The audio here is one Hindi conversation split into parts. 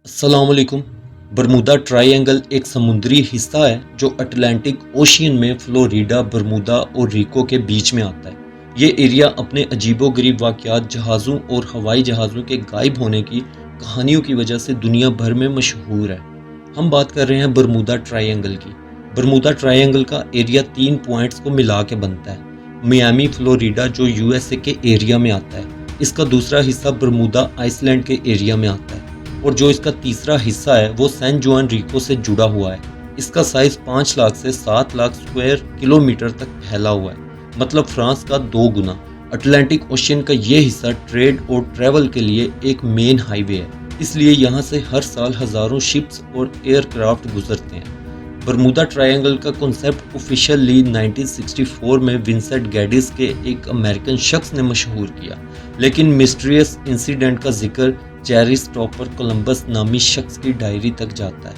अस्सलाम वालेकुम। बरमूदा ट्रायंगल एक समुद्री हिस्सा है जो अटलांटिक ओशियन में फ्लोरिडा, बरमूदा और रिको के बीच में आता है। ये एरिया अपने अजीबोगरीब वाक़यात, जहाज़ों और हवाई जहाज़ों के गायब होने की कहानियों की वजह से दुनिया भर में मशहूर है। हम बात कर रहे हैं बरमूदा ट्रायंगल की। बरमूदा ट्रायंगल का एरिया 3 पॉइंट्स को मिला के बनता है। मियामी, फ्लोरिडा जो यूएसए के एरिया में आता है। इसका दूसरा हिस्सा बरमूदा आइसलैंड के एरिया में आता है और जो इसका तीसरा हिस्सा है वो सैन जुआन रिको से जुड़ा हुआ है। इसका साइज 5 लाख से 7 लाख स्क्वायर किलोमीटर तक फैला हुआ है, मतलब फ्रांस का 2 गुना। अटलांटिक ओशियन का ये हिस्सा ट्रेड और ट्रैवल के लिए एक मेन हाईवे है, इसलिए यहाँ से हर साल हजारों शिप्स और एयरक्राफ्ट गुजरते हैं। बरमूदा ट्रायंगल का कॉन्सेप्ट ऑफिशियली 1964 में विंसेंट गैडिस के एक अमेरिकन शख्स ने मशहूर किया, लेकिन मिस्टीरियस इंसिडेंट का जिक्र क्रिस्टोफर कोलंबस नामी शख्स की डायरी तक जाता है।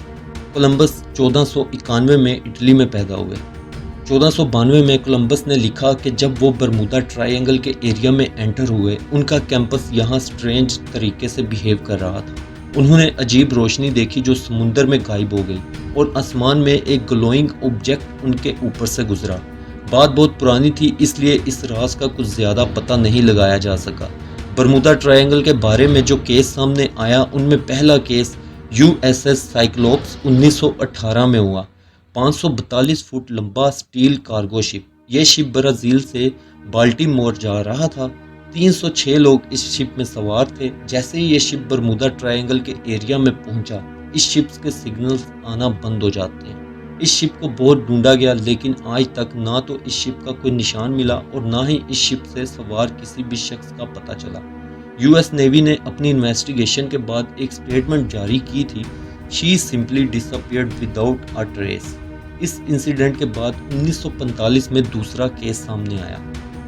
कोलंबस 1491 में इटली में पैदा हुए। 1492 में कोलंबस ने लिखा कि जब वो बरमूदा ट्रायंगल के एरिया में एंटर हुए, उनका कैंपस यहाँ स्ट्रेंज तरीके से बिहेव कर रहा था। उन्होंने अजीब रोशनी देखी जो समुंदर में गायब हो गई और आसमान में एक ग्लोइंग ऑब्जेक्ट उनके ऊपर से गुजरा। बात बहुत पुरानी थी, इसलिए इस राज का कुछ ज़्यादा पता नहीं लगाया जा सका। बरमूदा ट्रायंगल के बारे में जो केस सामने आया, उनमें पहला केस यूएसएस साइक्लोप्स 1918 में हुआ। 542 फुट लंबा स्टील कार्गो शिप। यह शिप ब्राज़ील से बाल्टीमोर जा रहा था। 306 लोग इस शिप में सवार थे। जैसे ही ये शिप बरमूदा ट्रायंगल के एरिया में पहुंचा, इस शिप के सिग्नल्स आना बंद हो जाते हैं। इस शिप को बहुत ढूंढा गया, लेकिन आज तक ना तो इस शिप का कोई निशान मिला और ना ही इस शिप से सवार किसी भी शख्स का पता चला। यूएस नेवी ने अपनी इन्वेस्टिगेशन के बाद एक स्टेटमेंट जारी की थी, she simply disappeared without a trace. इस इंसिडेंट के बाद 1945 में दूसरा केस सामने आया।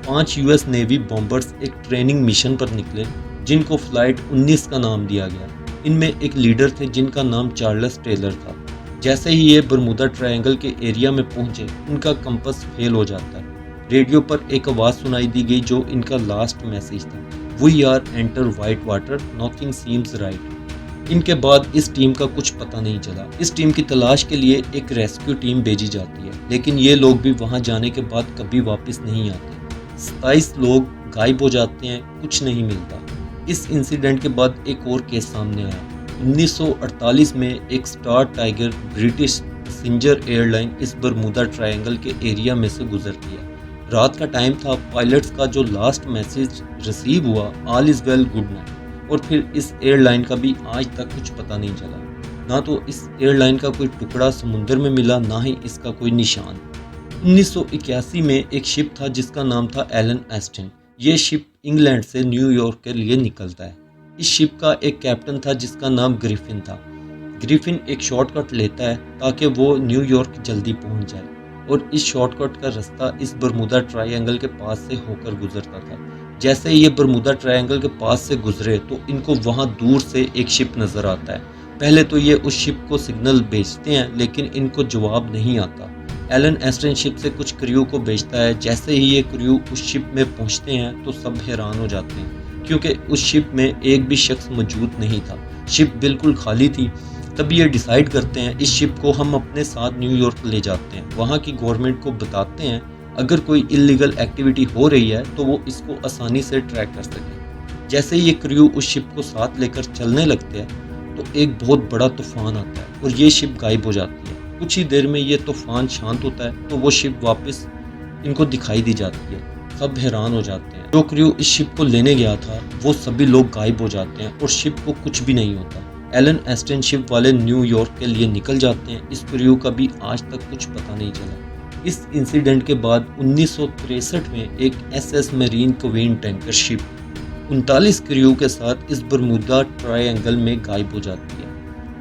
5 यूएस नेवी बॉम्बर्स एक ट्रेनिंग मिशन पर निकले, जिनको फ्लाइट 19 का नाम दिया गया। इनमें एक लीडर थे जिनका नाम चार्ल्स टेलर था। जैसे ही ये बरमूदा ट्रायंगल के एरिया में पहुंचे, उनका कंपास फेल हो जाता है। रेडियो पर एक आवाज़ सुनाई दी गई जो इनका लास्ट मैसेज था, we are enter white water, nothing seems right. इनके बाद इस टीम का कुछ पता नहीं चला। इस टीम की तलाश के लिए एक रेस्क्यू टीम भेजी जाती है, लेकिन ये लोग भी वहां जाने के बाद कभी वापस नहीं आते। 27 लोग गायब हो जाते हैं, कुछ नहीं मिलता। इस इंसिडेंट के बाद एक और केस सामने आया। 1948 में एक star tiger British passenger airline इस बरमूदा ट्रायंगल के एरिया में से गुजरती है। रात का टाइम था। पायलट्स का जो लास्ट मैसेज रिसीव हुआ, all is well, good night. और फिर इस एयरलाइन का भी आज तक कुछ पता नहीं चला। ना तो इस एयरलाइन का कोई टुकड़ा समुद्र में मिला, ना ही इसका कोई निशान। 1981 में एक शिप था जिसका नाम था एलन एस्टन। ये शिप इंग्लैंड से न्यूयॉर्क के लिए निकलता है। इस शिप का एक कैप्टन था जिसका नाम ग्रिफिन था। ग्रिफिन एक शॉर्टकट लेता है ताकि वो न्यूयॉर्क जल्दी पहुंच जाए, और इस शॉर्टकट का रास्ता इस बरमूदा ट्रायंगल के पास से होकर गुजरता था। जैसे ही ये बरमूदा ट्रायंगल के पास से गुजरे तो इनको वहां दूर से एक शिप नजर आता है। पहले तो ये उस शिप को सिग्नल भेजते हैं, लेकिन इनको जवाब नहीं आता। एलन एस्टन शिप से कुछ क्रू को भेजता है। जैसे ही ये क्रू उस शिप में पहुंचते हैं तो सब हैरान हो जाते हैं, क्योंकि उस शिप में एक भी शख्स मौजूद नहीं था। शिप बिल्कुल खाली थी। तब ये डिसाइड करते हैं इस शिप को हम अपने साथ न्यूयॉर्क ले जाते हैं। वहाँ की गवर्नमेंट को बताते हैं अगर कोई इलीगल एक्टिविटी हो रही है तो वो इसको आसानी से ट्रैक कर सके। जैसे ही ये क्रू उस शिप को साथ लेकर चलने लगते हैं तो एक बहुत बड़ा तूफान आता है और ये शिप गायब हो जाती है। कुछ ही देर में ये तूफान शांत होता है तो वो शिप वापस इनको दिखाई दी जाती है। सब हैरान हो जाते हैं। जो क्रू इस शिप को लेने गया था वो सभी लोग गायब हो जाते हैं और शिप को कुछ भी नहीं होता। एलन एस्टन शिप वाले न्यूयॉर्क के लिए निकल जाते हैं। इस क्रू का भी आज तक कुछ पता नहीं चला। इस इंसिडेंट के बाद 1963 में एक SS marine queen tanker ship 39 crew के साथ इस बरमूदा ट्रायंगल में गायब हो जाती है।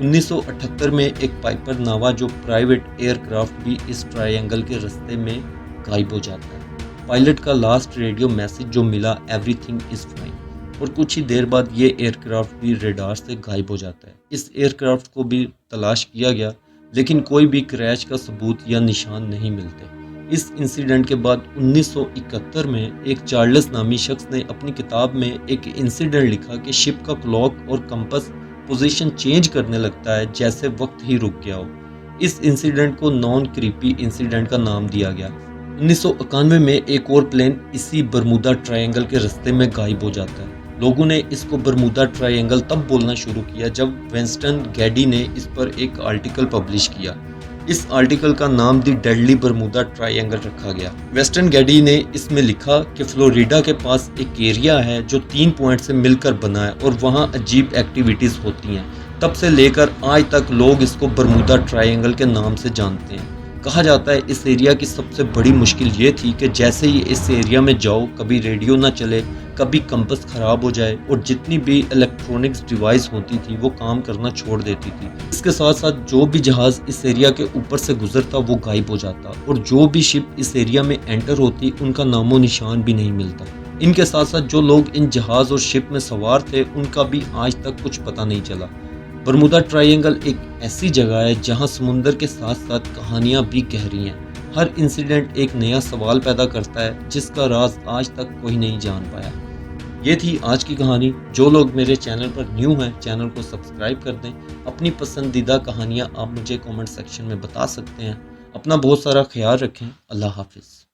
1978 में एक पाइपर नावा जो प्राइवेट एयरक्राफ्ट भी इस ट्रायंगल के रास्ते में गायब हो जाता है। पायलट का लास्ट रेडियो मैसेज जो मिला, एवरीथिंग इज फाइन। और कुछ ही देर बाद ये एयरक्राफ्ट भी रेडार से गायब हो जाता है। इस एयरक्राफ्ट को भी तलाश किया गया, लेकिन कोई भी क्रैश का सबूत या निशान नहीं मिलते। इस इंसिडेंट के बाद 1971 में एक चार्ल्स नामी शख्स ने अपनी किताब में एक इंसिडेंट लिखा कि शिप का क्लॉक और कंपास पोजीशन चेंज करने लगता है जैसे वक्त ही रुक गया हो। इस इंसिडेंट को नॉन क्रीपी इंसिडेंट का नाम दिया गया। 1991 में एक और प्लेन इसी बरमूदा ट्रायंगल के रास्ते में गायब हो जाता है। लोगों ने इसको बरमूदा ट्रायंगल तब बोलना शुरू किया जब विंस्टन गैडी ने इस पर एक आर्टिकल पब्लिश किया। इस आर्टिकल का नाम दी डेडली बरमूदा ट्रायंगल रखा गया। वेस्टर्न गैडी ने इसमें लिखा कि फ्लोरिडा के पास एक एरिया है जो 3 पॉइंट से मिलकर बना है और वहाँ अजीब एक्टिविटीज़ होती हैं। तब से लेकर आज तक लोग इसको बरमूदा ट्रायंगल के नाम से जानते हैं। कहा जाता है इस एरिया की सबसे बड़ी मुश्किल ये थी कि जैसे ही इस एरिया में जाओ कभी रेडियो ना चले, कभी कंपास ख़राब हो जाए और जितनी भी इलेक्ट्रॉनिक्स डिवाइस होती थी वो काम करना छोड़ देती थी। इसके साथ साथ जो भी जहाज़ इस एरिया के ऊपर से गुजरता वो गायब हो जाता और जो भी शिप इस एरिया में एंटर होती उनका नामो निशान भी नहीं मिलता। इनके साथ साथ जो लोग इन जहाज़ और शिप में सवार थे उनका भी आज तक कुछ पता नहीं चला। बरमूदा ट्रायंगल एक ऐसी जगह है जहां समुंदर के साथ साथ कहानियां भी गहरी हैं। हर इंसिडेंट एक नया सवाल पैदा करता है जिसका राज आज तक कोई नहीं जान पाया। ये थी आज की कहानी। जो लोग मेरे चैनल पर न्यू हैं चैनल को सब्सक्राइब कर दें। अपनी पसंदीदा कहानियां आप मुझे कमेंट सेक्शन में बता सकते हैं। अपना बहुत सारा ख्याल रखें। अल्लाह हाफिज़।